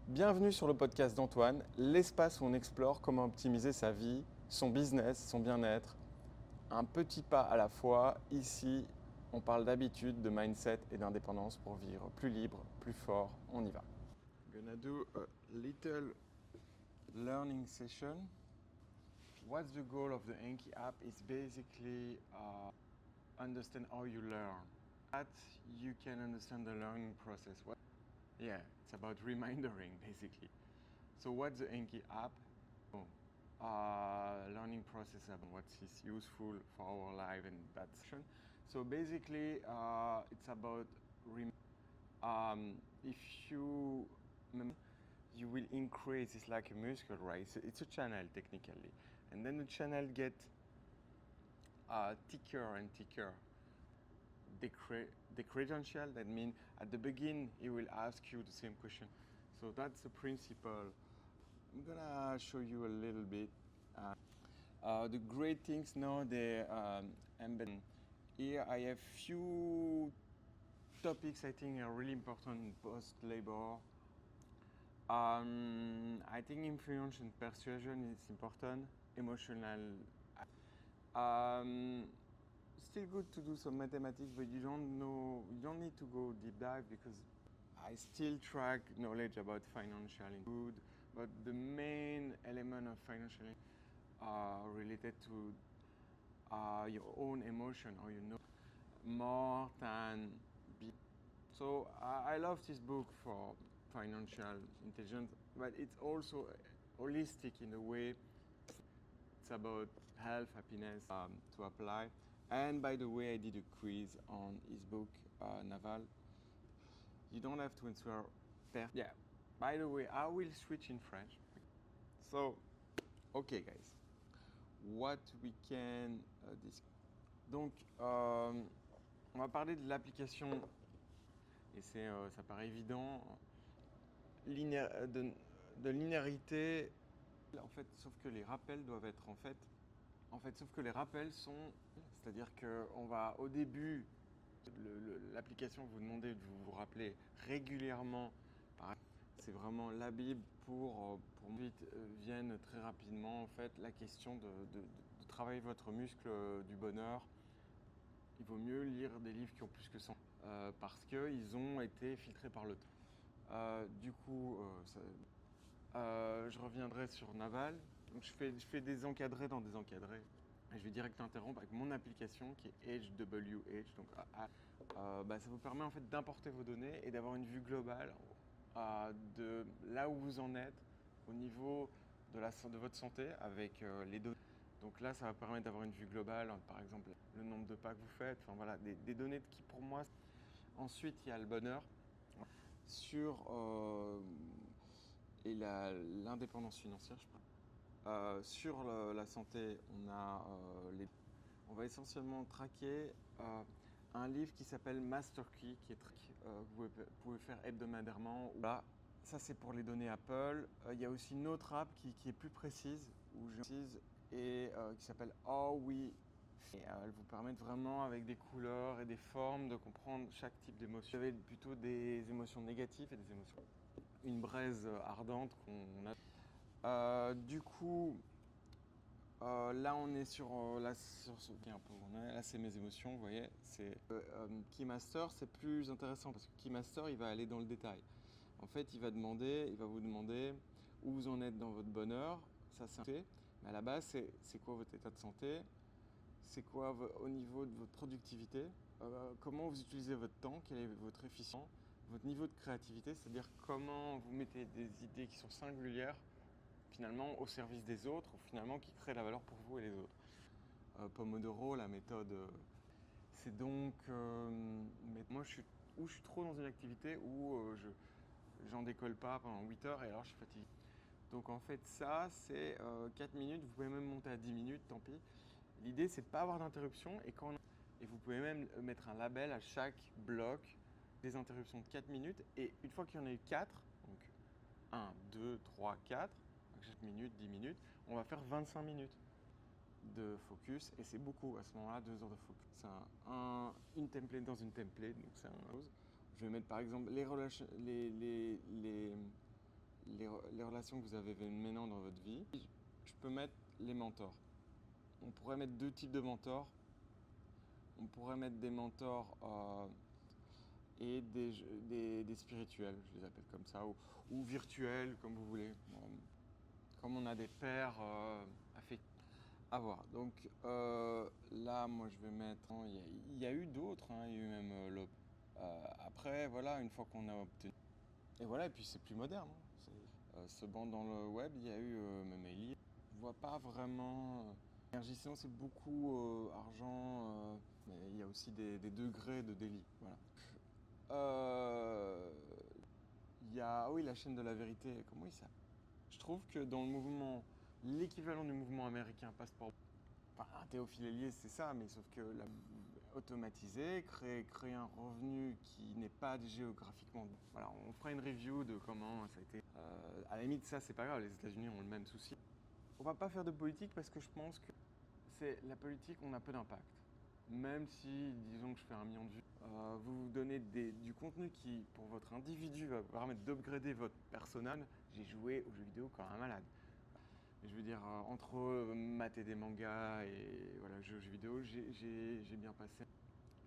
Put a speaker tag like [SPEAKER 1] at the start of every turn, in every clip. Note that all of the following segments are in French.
[SPEAKER 1] Bienvenue sur le podcast d'Antoine, l'espace où on explore comment optimiser sa vie, son business, son bien-être. Un petit pas à la fois. Ici, on parle d'habitude, de mindset et d'indépendance pour vivre plus libre, plus fort. On y va. I'm gonna do a little learning session. What's the goal of the Anki app? It's basically understand how you learn. That you can understand the learning process. Yeah, it's about remindering basically. So what's the Anki app? Learning process about what is useful for our life and that's. So basically, it's about if you will increase. It's like a muscle, right? It's a channel technically, and then the channel get thicker and thicker. The credential, that means at the beginning he will ask you the same question. So that's the principle. I'm gonna show you a little bit. The great things now they embed. Here I have few topics I think are really important in post-labor. I think influence and persuasion is important. Emotional. Still good to do some mathematics, but you don't need to go deep dive because I still track knowledge about financial good, but the main element of financial are related to your own emotion or more than be. So I love this book for financial intelligence, but it's also holistic in a way. It's about health, happiness to apply. And by the way, I did a quiz on his book, Naval. You don't have to answer yeah. By the way, I will switch in French. So, okay guys, what we can discuss. Donc, on va parler de l'application, et ça paraît évident, de linéarité, en fait, sauf que les rappels doivent être sauf que les rappels sont, c'est-à-dire qu'on va au début, l'application vous demander de vous rappeler régulièrement. C'est vraiment la Bible pour vite vienne très rapidement en fait la question de travailler votre muscle du bonheur. Il vaut mieux lire des livres qui ont plus que 100 parce qu'ils ont été filtrés par le temps. Du coup, je reviendrai sur Naval. Donc je fais des encadrés dans des encadrés. Et je vais direct interrompre avec mon application qui est HWH. Donc ça vous permet en fait d'importer vos données et d'avoir une vue globale de là où vous en êtes au niveau de votre santé avec les données. Donc là, ça va permettre d'avoir une vue globale, par exemple le nombre de pas que vous faites, enfin voilà, des données qui pour moi. Ensuite, il y a le bonheur sur et l'indépendance financière, je crois. Sur la santé, on va essentiellement traquer un livre qui s'appelle Master Key, qui est que vous pouvez faire hebdomadairement. Là, ça c'est pour les données Apple. Il y a aussi une autre app qui est plus précise, et qui s'appelle How We. Elle vous permet vraiment avec des couleurs et des formes de comprendre chaque type d'émotion. Vous avez plutôt des émotions négatives et des émotions. Une braise ardente qu'on a. Du coup, là on est sur là c'est mes émotions, vous voyez. C'est Keymaster, c'est plus intéressant parce que Keymaster il va aller dans le détail. En fait, il va vous demander où vous en êtes dans votre bonheur. Ça c'est. Mais à la base, c'est quoi votre état de santé? C'est quoi au niveau de votre productivité? Comment vous utilisez votre temps? Quelle est votre efficience? Votre niveau de créativité, c'est-à-dire comment vous mettez des idées qui sont singulières finalement au service des autres, ou finalement qui créent la valeur pour vous et les autres. Pomodoro, la méthode, c'est donc moi je suis trop dans une activité où j'en décolle pas pendant 8 heures et alors je suis fatigué. Donc en fait ça c'est 4 minutes, vous pouvez même monter à 10 minutes, tant pis. L'idée c'est de ne pas avoir d'interruption et vous pouvez même mettre un label à chaque bloc des interruptions de 4 minutes et une fois qu'il y en a eu 4, donc 1, 2, 3, 4, chaque minute, 10 minutes, on va faire 25 minutes de focus et c'est beaucoup à ce moment-là, 2 heures de focus. C'est une template dans une template, donc c'est un chose. Je vais mettre par exemple relations que vous avez maintenant dans votre vie. Je peux mettre les mentors. On pourrait mettre 2 types de mentors. On pourrait mettre des mentors et des spirituels, je les appelle comme ça, ou virtuels, comme vous voulez. Comme on a des pères affectifs. À voir. Donc là, moi, je vais mettre. Il y a eu d'autres, hein, il y a eu même après, voilà, une fois qu'on a obtenu. Et voilà, et puis c'est plus moderne. Hein. Se banc dans le web, il y a eu même Ellie. Je vois pas vraiment. L'énergie, sinon, c'est beaucoup argent, mais il y a aussi des degrés de délit. Voilà. Il y a, oui, la chaîne de la vérité. Comment il s'appelle? Je trouve que dans le mouvement, l'équivalent du mouvement américain Passeport. Enfin, un Théophile Hélier, c'est ça, mais sauf que automatiser, créer un revenu qui n'est pas géographiquement. Voilà, on fera une review de comment ça a été. À la limite, ça, c'est pas grave, les États-Unis ont le même souci. On va pas faire de politique parce que je pense que c'est la politique, on a peu d'impact. Même si, disons que je fais 1 million de vues, vous donnez du contenu qui, pour votre individu, va vous permettre d'upgrader votre personnage. J'ai joué aux jeux vidéo comme un malade. Je veux dire, entre mater des mangas et voilà, jeux vidéo, j'ai bien passé.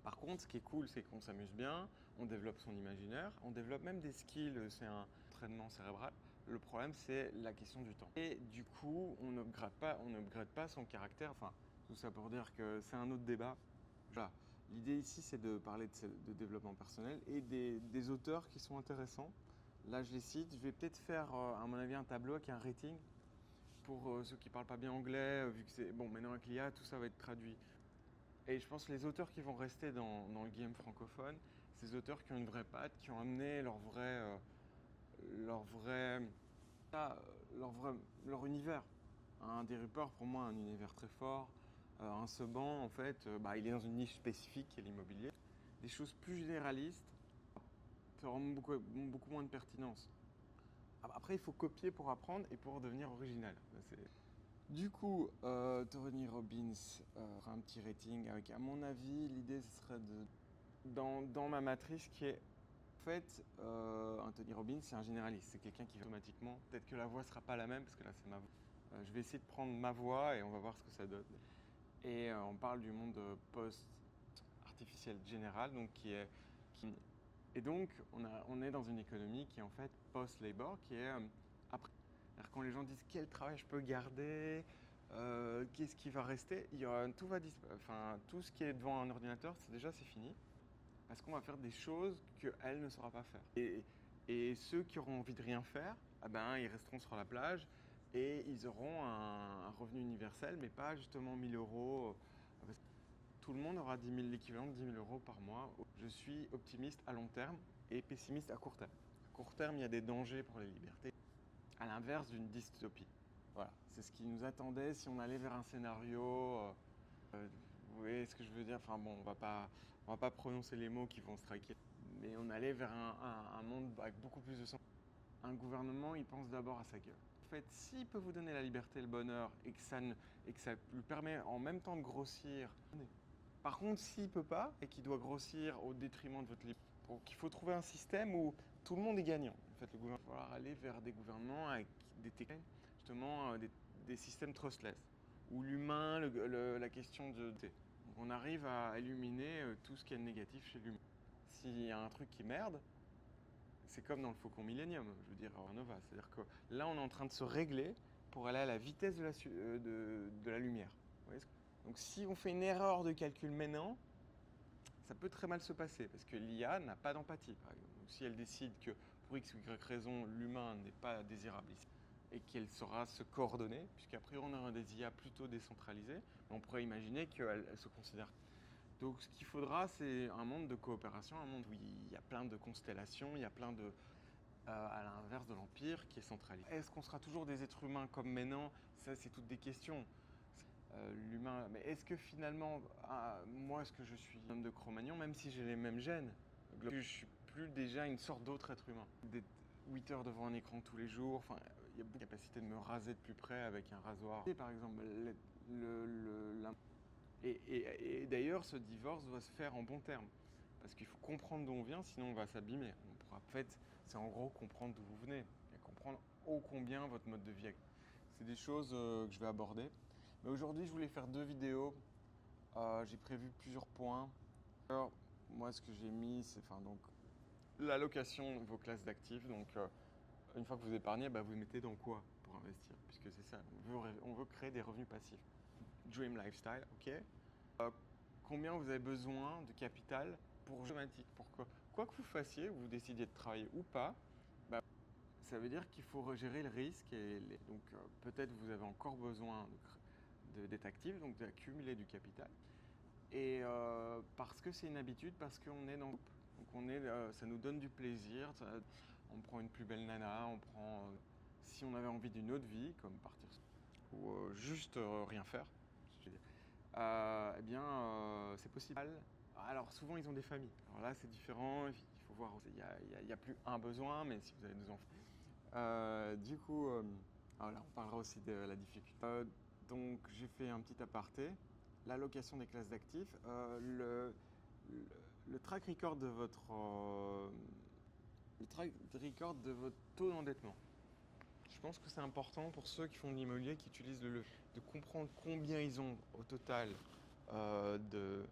[SPEAKER 1] Par contre, ce qui est cool, c'est qu'on s'amuse bien, on développe son imaginaire, on développe même des skills, c'est un entraînement cérébral. Le problème, c'est la question du temps. Et du coup, on n'upgrade pas son caractère. Enfin, tout ça pour dire que c'est un autre débat. Voilà. L'idée ici, c'est de parler de développement personnel et des auteurs qui sont intéressants. Là, je les cite. Je vais peut-être faire, à mon avis, un tableau avec un rating pour ceux qui ne parlent pas bien anglais, vu que c'est. Bon, maintenant avec l'IA, tout ça va être traduit. Et je pense que les auteurs qui vont rester dans le game francophone, c'est des auteurs qui ont une vraie patte, qui ont amené leur vrai, ah, leur univers. Un Des Rupert, pour moi, un univers très fort. Un Seban, en fait, il est dans une niche spécifique qui est l'immobilier. Des choses plus généralistes auront beaucoup moins de pertinence. Après, il faut copier pour apprendre et pour devenir original. Du coup, Tony Robbins aura un petit rating avec, à mon avis, l'idée ce serait dans ma matrice qui est, en fait, Anthony Robbins, c'est un généraliste, c'est quelqu'un qui automatiquement, peut-être que la voix sera pas la même parce que là c'est ma voix. Je vais essayer de prendre ma voix et on va voir ce que ça donne. Et on parle du monde post-artificiel général, donc et donc on est dans une économie qui est en fait post-labor, qui est après. Alors quand les gens disent quel travail je peux garder, qu'est-ce qui va rester, tout ce qui est devant un ordinateur, c'est fini. Parce qu'on va faire des choses qu'elle ne saura pas faire. Et ceux qui auront envie de rien faire, ils resteront sur la plage et ils auront un revenu universel, mais pas justement 1 000 euros. Parce que tout le monde aura l'équivalent de 10 000 euros par mois. Je suis optimiste à long terme et pessimiste à court terme. À court terme, il y a des dangers pour les libertés, à l'inverse d'une dystopie. Voilà, c'est ce qui nous attendait si on allait vers un scénario. Vous voyez ce que je veux dire? Enfin bon, on va pas prononcer les mots qui vont striker, mais on allait vers un monde avec beaucoup plus de sens. Un gouvernement, il pense d'abord à sa gueule. En fait, s'il peut vous donner la liberté et le bonheur et que ça lui permet en même temps de grossir. Par contre, s'il peut pas et qu'il doit grossir au détriment de votre liberté, donc il faut trouver un système où tout le monde est gagnant. En fait, le gouvernement va falloir aller vers des gouvernements avec des techniques, justement des systèmes trustless, où l'humain, la question de. Donc on arrive à éliminer tout ce qui est négatif chez l'humain. S'il y a un truc qui merde, c'est comme dans le Faucon Millenium, je veux dire, Nova. C'est-à-dire que là, on est en train de se régler pour aller à la vitesse de la lumière. Vous voyez Donc si on fait une erreur de calcul maintenant, ça peut très mal se passer parce que l'IA n'a pas d'empathie, par exemple. Donc, si elle décide que pour X ou Y raison, l'humain n'est pas désirable ici et qu'elle saura se coordonner, puisqu'à priori on aura des IA plutôt décentralisées, on pourrait imaginer qu'elle se considère. Donc ce qu'il faudra, c'est un monde de coopération, un monde où il y a plein de constellations, il y a plein de. À l'inverse de l'Empire qui est centralisé. Est-ce qu'on sera toujours des êtres humains comme maintenant? Ça, c'est toutes des questions. L'humain, mais est-ce que finalement, moi, est-ce que je suis un homme de Cro-Magnon, même si j'ai les mêmes gènes? Je suis plus déjà une sorte d'autre être humain. D'être 8 heures devant un écran tous les jours, enfin, il y a beaucoup de capacité de me raser de plus près avec un rasoir. Par exemple, et d'ailleurs, ce divorce doit se faire en bon terme. Parce qu'il faut comprendre d'où on vient, sinon on va s'abîmer. En fait, c'est en gros comprendre d'où vous venez. Et comprendre ô combien votre mode de vie actuel. C'est des choses que je vais aborder. Mais aujourd'hui, je voulais faire 2 vidéos. J'ai prévu plusieurs points. Alors, moi, ce que j'ai mis, c'est donc l'allocation de vos classes d'actifs. Donc, une fois que vous épargnez, vous mettez dans quoi pour investir? Puisque c'est ça, on veut créer des revenus passifs. Dream Lifestyle, ok. Combien vous avez besoin de capital pour automatique? Pourquoi? Quoi que vous fassiez, vous décidiez de travailler ou pas, ça veut dire qu'il faut gérer le risque. Donc, peut-être vous avez encore besoin d'être actif, donc d'accumuler du capital. Et parce que c'est une habitude, parce qu'on est dans le groupe. Donc ça nous donne du plaisir. On prend une plus belle nana, on prend. Si on avait envie d'une autre vie, comme partir ou juste rien faire, je veux dire, c'est possible. Alors souvent ils ont des familles. Alors là c'est différent. Il faut voir. Il y a plus un besoin, mais si vous avez 2 enfants. Du coup, voilà, on parlera aussi de la difficulté. Donc j'ai fait un petit aparté. L'allocation des classes d'actifs, le track record de votre taux d'endettement. Je pense que c'est important pour ceux qui font de l'immobilier, qui utilisent le levier, de comprendre combien ils ont au total je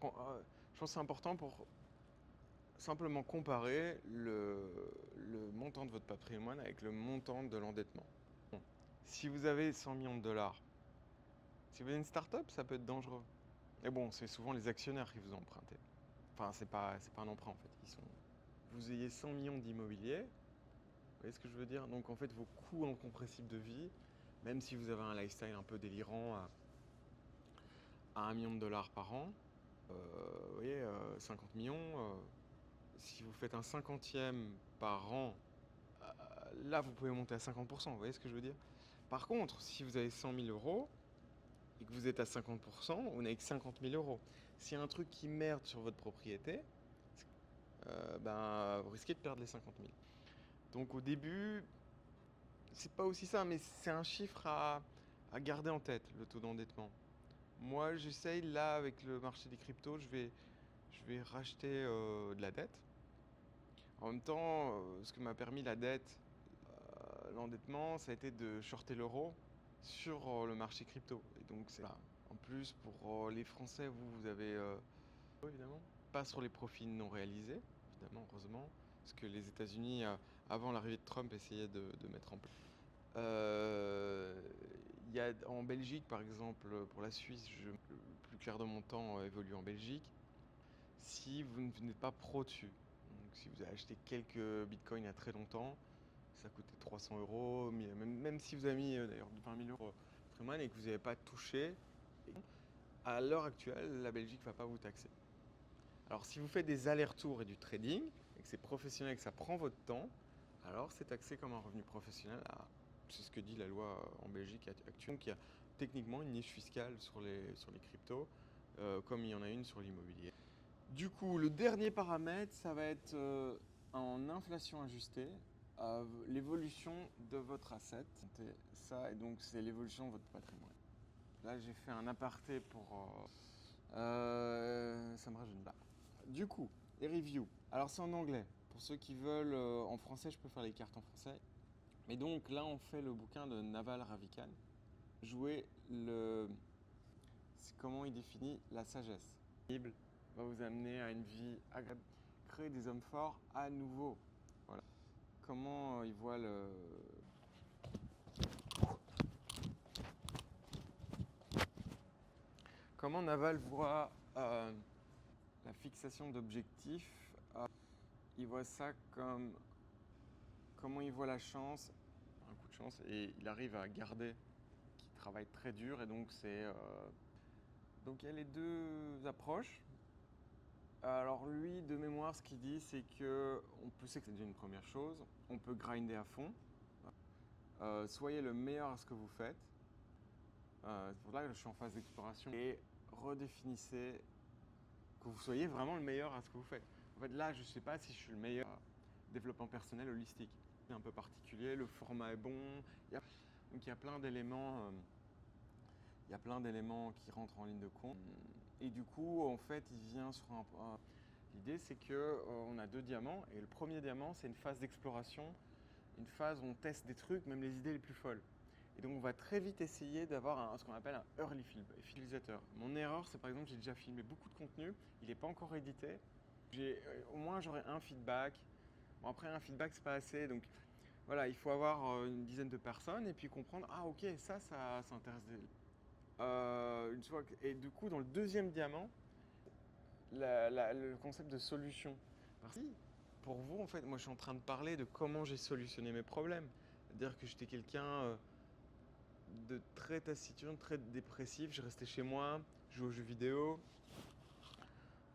[SPEAKER 1] pense que c'est important pour simplement comparer le montant de votre patrimoine avec le montant de l'endettement. Bon. Si vous avez 100 millions de dollars, si vous avez une start-up, ça peut être dangereux. Mais bon, c'est souvent les actionnaires qui vous empruntez. Enfin, c'est pas un emprunt en fait. Vous ayez 100 millions d'immobilier, vous voyez ce que je veux dire? Donc en fait, vos coûts incompressibles de vie, même si vous avez un lifestyle un peu délirant à 1 million de dollars par an, vous voyez, 50 millions, si vous faites un 50e par an, là vous pouvez monter à 50%, vous voyez ce que je veux dire? Par contre, si vous avez 100 000 euros et que vous êtes à 50%, vous n'avez que 50 000 euros. S'il y a un truc qui merde sur votre propriété, vous risquez de perdre les 50 000. Donc au début, c'est pas aussi ça, mais c'est un chiffre à garder en tête, le taux d'endettement. Moi, j'essaye là avec le marché des cryptos, je vais racheter de la dette. En même temps, ce que m'a permis la dette, l'endettement, ça a été de shorter l'euro sur le marché crypto. Et donc, c'est là. En plus, pour les Français, vous avez, évidemment, pas sur les profits non réalisés, évidemment, heureusement, parce que les États-Unis, avant l'arrivée de Trump, essayaient de mettre en place. Il y a en Belgique, par exemple, pour la Suisse, le plus clair de mon temps évolue en Belgique. Si vous n'êtes pas pro dessus, donc si vous avez acheté quelques bitcoins il y a très longtemps, ça coûtait 300 euros, même si vous avez mis d'ailleurs 20 000 euros de patrimoine et que vous n'avez pas touché, à l'heure actuelle, la Belgique ne va pas vous taxer. Alors si vous faites des allers-retours et du trading, et que c'est professionnel et que ça prend votre temps, alors c'est taxé comme un revenu professionnel. C'est ce que dit la loi en Belgique actuellement. Donc il y a techniquement une niche fiscale sur les cryptos, comme il y en a une sur l'immobilier. Du coup, le dernier paramètre, ça va être en inflation ajustée, l'évolution de votre asset. Ça, et donc c'est l'évolution de votre patrimoine. Là, j'ai fait un aparté pour... ça me rajeunit pas. Du coup, les reviews. Alors c'est en anglais. Pour ceux qui veulent en français, je peux faire les cartes en français. Mais donc là, on fait le bouquin de Naval Ravikant. C'est comment il définit la sagesse. La Bible va vous amener à une vie agréable, créer des hommes forts à nouveau. Voilà. Comment il voit Comment Naval voit la fixation d'objectifs. Il voit ça comme comment il voit la chance, un coup de chance, et il arrive à garder, qui travaille très dur, et donc donc il y a les 2 approches. Alors lui, de mémoire, ce qu'il dit, c'est que on peut, c'est déjà une première chose, on peut grinder à fond. Soyez le meilleur à ce que vous faites. C'est pour ça que je suis en phase d'exploration. Et redéfinissez que vous soyez vraiment le meilleur à ce que vous faites. En fait, là, je ne sais pas si je suis le meilleur développement personnel holistique. C'est un peu particulier, le format est bon. Donc il y a plein d'éléments. Il y a plein d'éléments qui rentrent en ligne de compte. Et du coup, en fait, il vient sur l'idée, c'est qu'on a 2 diamants. Et le premier diamant, c'est une phase d'exploration une phase où on teste des trucs, même les idées les plus folles. Et donc on va très vite essayer d'avoir ce qu'on appelle un early film, utilisateur. Mon erreur, c'est par exemple, j'ai déjà filmé beaucoup de contenu, il n'est pas encore édité. Au moins j'aurai un feedback. Bon, après un feedback c'est pas assez, donc voilà, il faut avoir une dizaine de personnes et puis comprendre, ah ok, ça intéresse et du coup, dans le deuxième diamant, le concept de solution. Parce que pour vous, en fait, moi je suis en train de parler de comment j'ai solutionné mes problèmes. C'est-à-dire que j'étais quelqu'un de très taciturne, très dépressif. Je restais chez moi, je jouais aux jeux vidéo.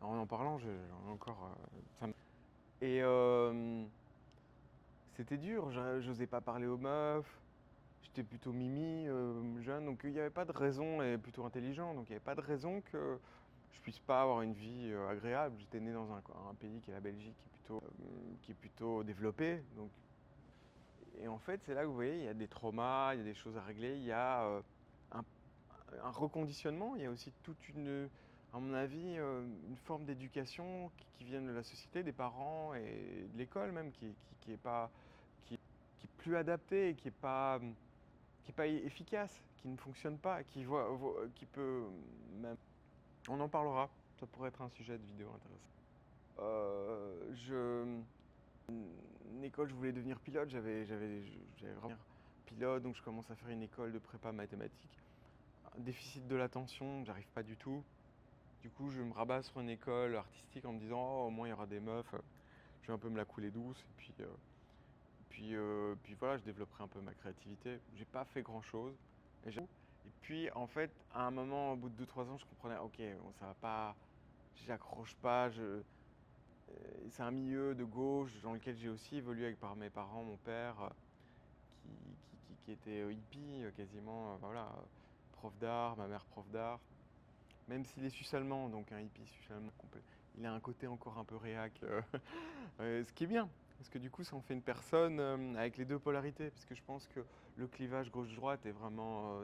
[SPEAKER 1] Alors, en parlant, j'en ai encore. Et c'était dur, j'osais pas parler aux meufs. J'étais plutôt mimi, jeune, donc il n'y avait pas de raison, et plutôt intelligent, donc il n'y avait pas de raison que je puisse pas avoir une vie agréable. J'étais né dans un pays qui est la Belgique, qui est plutôt développé. Donc, et en fait, c'est là que vous voyez, il y a des traumas, il y a des choses à régler, il y a un, un reconditionnement, il y a aussi à mon avis, une forme d'éducation qui vient de la société, des parents et de l'école même, qui est pas, qui est plus adaptée et qui est pas efficace, qui ne fonctionne pas, qui peut même. On en parlera. Ça pourrait être un sujet de vidéo intéressant. Une école, je voulais devenir pilote. J'avais vraiment pilote, donc je commence à faire une école de prépa mathématiques. Un déficit de l'attention, j'arrive pas du tout. Du coup, je me rabats sur une école artistique en me disant, oh, au moins il y aura des meufs. Je vais un peu me la couler douce et puis voilà, je développerai un peu ma créativité. J'ai pas fait grand chose. Et puis en fait, à un moment, au bout de 2-3 ans, je comprenais, ok, bon, ça va pas, j'accroche pas. C'est un milieu de gauche dans lequel j'ai aussi évolué avec par mes parents, mon père, qui était hippie quasiment, voilà, prof d'art, ma mère prof d'art. Même s'il est suisse-allemand, donc un hippie suisse-allemand complet, il a un côté encore un peu réac, ce qui est bien. Parce que du coup, ça en fait une personne avec les deux polarités. Parce que je pense que le clivage gauche-droite est vraiment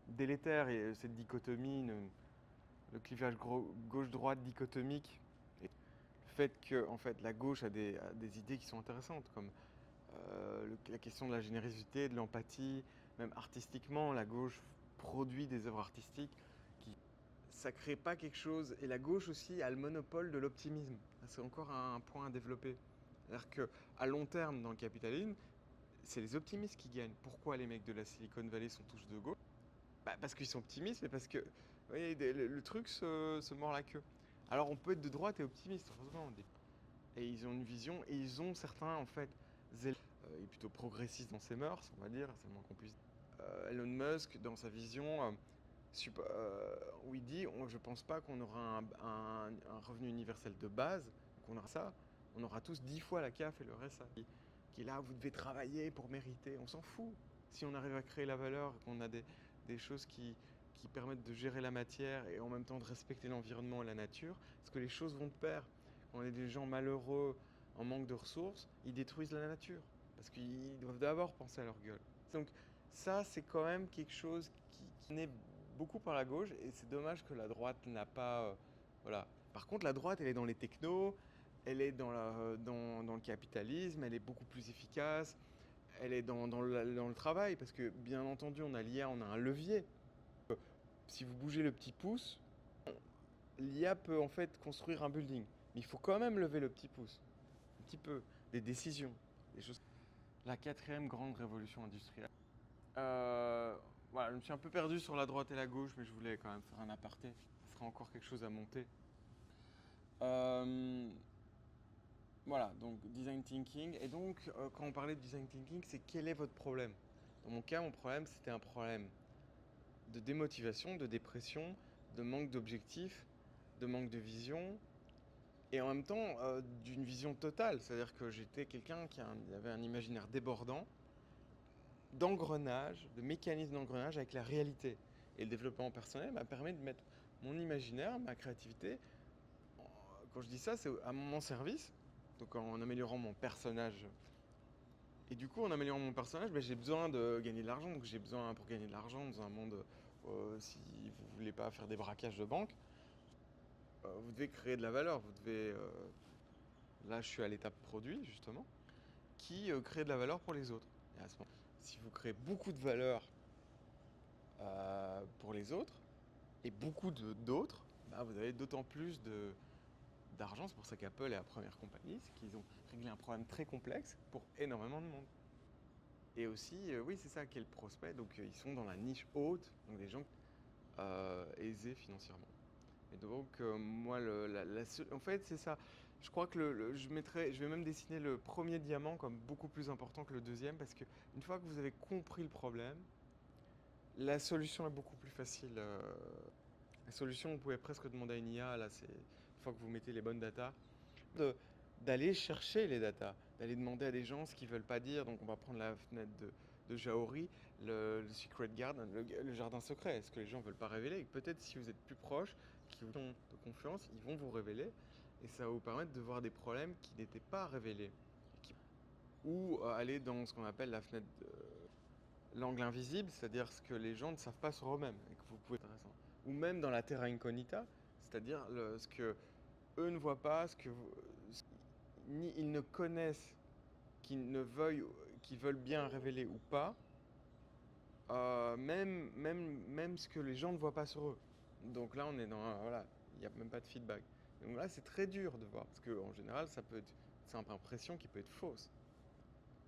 [SPEAKER 1] délétère. Et cette dichotomie, le clivage gauche-droite dichotomique, et le fait que en fait, la gauche a des idées qui sont intéressantes, comme la question de la générosité, de l'empathie, même artistiquement, la gauche produit des œuvres artistiques qui ça crée pas quelque chose. Et la gauche aussi a le monopole de l'optimisme. C'est encore un point à développer. C'est-à-dire qu'à long terme, dans le capitalisme, c'est les optimistes qui gagnent. Pourquoi les mecs de la Silicon Valley sont tous de gauche? Bah, parce qu'ils sont optimistes, mais parce que vous voyez, le truc se mord la queue. Alors on peut être de droite et optimiste, heureusement. Et ils ont une vision, et ils ont certains, en fait, il est plutôt progressiste dans ses mœurs, on va dire, c'est le moins qu'on puisse dire. Elon Musk, dans sa vision, où il dit, je pense pas qu'on aura un revenu universel de base, qu'on aura ça, on aura tous 10 fois la CAF et le RSA. Qui est là, vous devez travailler pour mériter, on s'en fout. Si on arrive à créer la valeur, qu'on a des choses qui permettent de gérer la matière et en même temps de respecter l'environnement et la nature, parce que les choses vont de pair. Quand on est des gens malheureux, en manque de ressources, ils détruisent la nature, parce qu'ils doivent d'abord penser à leur gueule. Donc ça, c'est quand même quelque chose qui naît beaucoup par la gauche, et c'est dommage que la droite n'a pas... voilà. Par contre, la droite, elle est dans les technos, elle est dans le capitalisme, elle est beaucoup plus efficace, elle est dans le travail, parce que bien entendu, on a l'IA, on a un levier. Si vous bougez le petit pouce, l'IA peut en fait construire un building. Mais il faut quand même lever le petit pouce, un petit peu, des décisions, des choses. La quatrième grande révolution industrielle. Euh, voilà, je me suis un peu perdu sur la droite et la gauche, mais je voulais quand même faire un aparté. Ça sera encore quelque chose à monter. Euh, voilà, donc design thinking. Et donc, quand on parlait de design thinking, c'est quel est votre problème? Dans mon cas, mon problème, c'était un problème de démotivation, de dépression, de manque d'objectifs, de manque de vision, et en même temps d'une vision totale. C'est-à-dire que j'étais quelqu'un qui avait un imaginaire débordant, d'engrenage, de mécanisme d'engrenage avec la réalité. Et le développement personnel m'a permis de mettre mon imaginaire, ma créativité, quand je dis ça, c'est à mon service, donc en améliorant mon personnage. Et du coup, en améliorant mon personnage, j'ai besoin de gagner de l'argent. Donc j'ai besoin, pour gagner de l'argent dans un monde, si vous voulez pas faire des braquages de banque, vous devez créer de la valeur. Là, je suis à l'étape produit, justement. qui crée de la valeur pour les autres. Et à ce moment, si vous créez beaucoup de valeur pour les autres et beaucoup d'autres, bah, vous avez d'autant plus d'argent. C'est pour ça qu'Apple est la première compagnie, c'est qu'ils ont réglé un problème très complexe pour énormément de monde. Et aussi, oui, c'est ça, quel prospect. Donc, ils sont dans la niche haute, donc des gens aisés financièrement. Et donc, moi, en fait, c'est ça. Je crois que je vais même dessiner le premier diamant comme beaucoup plus important que le deuxième, parce que une fois que vous avez compris le problème, la solution est beaucoup plus facile. La solution, vous pouvez presque demander à une IA, là, c'est une fois que vous mettez les bonnes datas, de- d'aller chercher les datas, d'aller demander à des gens ce qu'ils veulent pas dire. Donc, on va prendre la fenêtre de Jaori, le Secret Garden, le jardin secret. Est-ce que les gens veulent pas révéler? Et peut-être si vous êtes plus proche, qui vous ont de confiance, ils vont vous révéler. Et ça va vous permettre de voir des problèmes qui n'étaient pas révélés. Ou aller dans ce qu'on appelle la fenêtre l'angle invisible, c'est-à-dire ce que les gens ne savent pas sur eux-mêmes. Et que vous pouvez... Intéressant. Ou même dans la terra incognita, c'est-à-dire ce que eux ne voient pas, ni ils ne connaissent, qu'ils veulent bien révéler ou pas, même ce que les gens ne voient pas sur eux. Donc là, on est dans voilà, il n'y a même pas de feedback. Donc là, c'est très dur de voir, parce qu'en général, ça peut être une simple impression qui peut être fausse.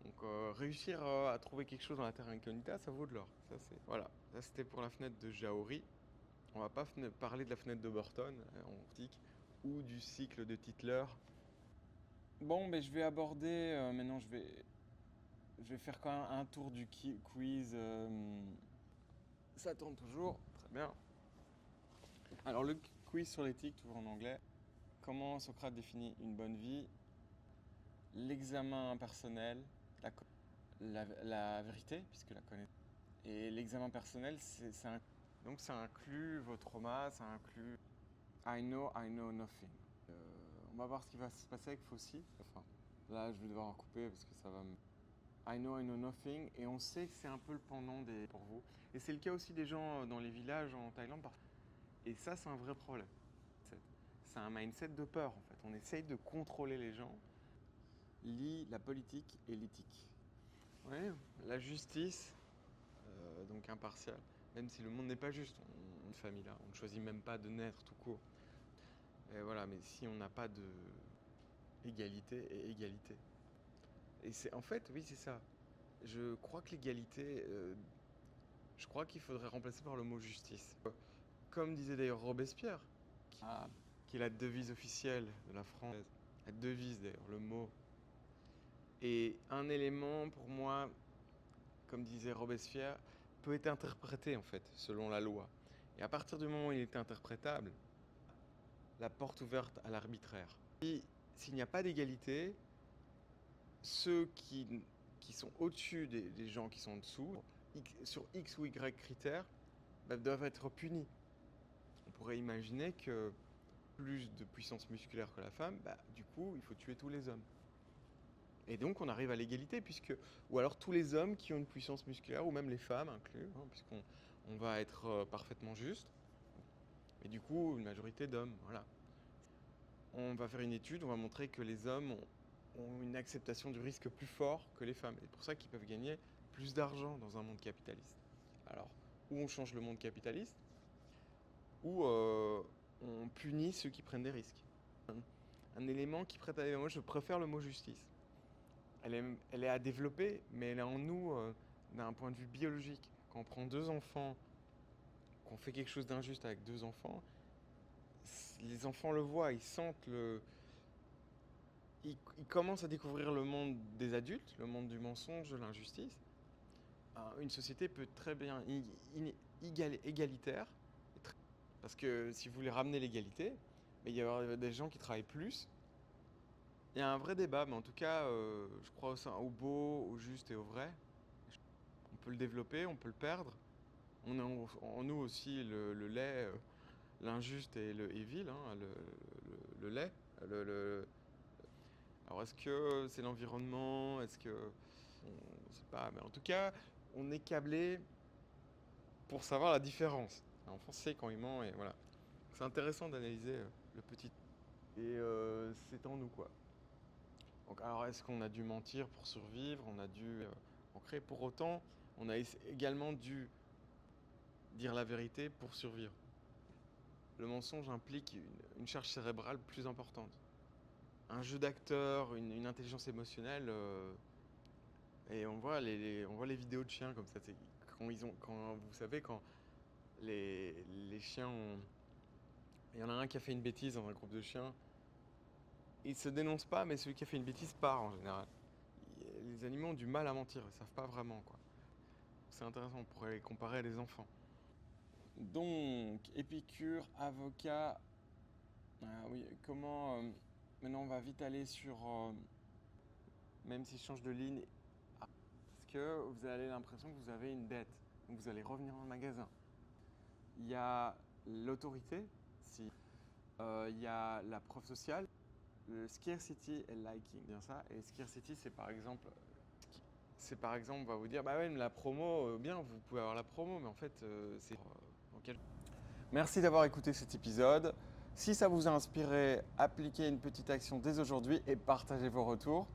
[SPEAKER 1] Donc réussir à trouver quelque chose dans la terra incognita, ça vaut de l'or. Ça, voilà, ça c'était pour la fenêtre de Jaori. On va pas parler de la fenêtre de Burton en optique ou du cycle de Tytler. Bon, mais je vais aborder maintenant. Je vais faire quand même un tour du quiz. Ça tourne toujours, très bien. Alors le quiz sur l'éthique, toujours en anglais. Comment Socrate définit une bonne vie? L'examen personnel, la vérité, puisque la connaissance. Et l'examen personnel, donc ça inclut vos traumas, ça inclut I know nothing. On va voir ce qui va se passer avec Fossi. Enfin, là, je vais devoir en couper parce que ça va me... I know nothing. Et on sait que c'est un peu le pendant pour vous. Et c'est le cas aussi des gens dans les villages en Thaïlande. Et ça, c'est un vrai problème. C'est un mindset de peur, en fait. On essaye de contrôler les gens. Lie la politique et l'éthique. Ouais, la justice, donc impartiale. Même si le monde n'est pas juste, une famille là, on ne choisit même pas de naître tout court. Et voilà, mais si on n'a pas de égalité et égalité. Et c'est en fait, oui, c'est ça. Je crois que l'égalité, je crois qu'il faudrait remplacer par le mot justice. Comme disait d'ailleurs Robespierre, qui est la devise officielle de la France. La devise d'ailleurs, le mot. Et un élément pour moi, comme disait Robespierre, peut être interprété en fait, selon la loi. Et à partir du moment où il est interprétable, la porte ouverte à l'arbitraire. S'il n'y a pas d'égalité, ceux qui sont au-dessus des gens qui sont en dessous, sur X ou Y critères, bah, doivent être punis. On pourrait imaginer que plus de puissance musculaire que la femme, bah, du coup, il faut tuer tous les hommes. Et donc, on arrive à l'égalité, ou alors tous les hommes qui ont une puissance musculaire, ou même les femmes inclus, hein, puisqu'on va être parfaitement juste. Et du coup, une majorité d'hommes, voilà. On va faire une étude, on va montrer que les hommes ont une acceptation du risque plus fort que les femmes. Et c'est pour ça qu'ils peuvent gagner plus d'argent dans un monde capitaliste. Alors, ou on change le monde capitaliste, ou on punit ceux qui prennent des risques. Un élément qui prête à... Moi, je préfère le mot justice. Elle est à développer, mais elle est en nous d'un point de vue biologique. Quand on prend deux enfants, qu'on fait quelque chose d'injuste avec deux enfants, les enfants le voient, ils sentent ils commencent à découvrir le monde des adultes, le monde du mensonge, de l'injustice. Une société peut être très bien égalitaire, parce que si vous voulez ramener l'égalité, il y aura des gens qui travaillent plus. Il y a un vrai débat, mais en tout cas, je crois au beau, au juste et au vrai. On peut le développer, on peut le perdre. On a en nous aussi le lait, l'injuste et le evil, hein, le lait. Alors est-ce que c'est l'environnement? Est-ce que... On ne sait pas, mais en tout cas, on est câblé pour savoir la différence. L'enfant sait quand il ment et voilà. C'est intéressant d'analyser le petit... Et c'est en nous quoi. Donc, alors, est-ce qu'on a dû mentir pour survivre? On a dû en créer. Pour autant, on a également dû dire la vérité pour survivre. Le mensonge implique une charge cérébrale plus importante. Un jeu d'acteur, une intelligence émotionnelle. Et on voit on voit les vidéos de chiens comme ça. Vous savez, quand les chiens ont... Il y en a un qui a fait une bêtise dans un groupe de chiens. Il se dénonce pas, mais celui qui a fait une bêtise part en général. Les animaux ont du mal à mentir, ils savent pas vraiment quoi. C'est intéressant, on pourrait les comparer à des enfants. Donc, Épicure, avocat. Oui, comment. Maintenant, on va vite aller sur. Même si je change de ligne. Parce que vous avez l'impression que vous avez une dette. Donc, vous allez revenir dans le magasin. Il y a l'autorité, si. Il y a la preuve sociale. Le scarcity et liking, bien ça. Et scarcity, c'est par exemple. On va vous dire, bah ouais, mais la promo, bien, vous pouvez avoir la promo, mais en fait, c'est. Merci d'avoir écouté cet épisode. Si ça vous a inspiré, appliquez une petite action dès aujourd'hui et partagez vos retours.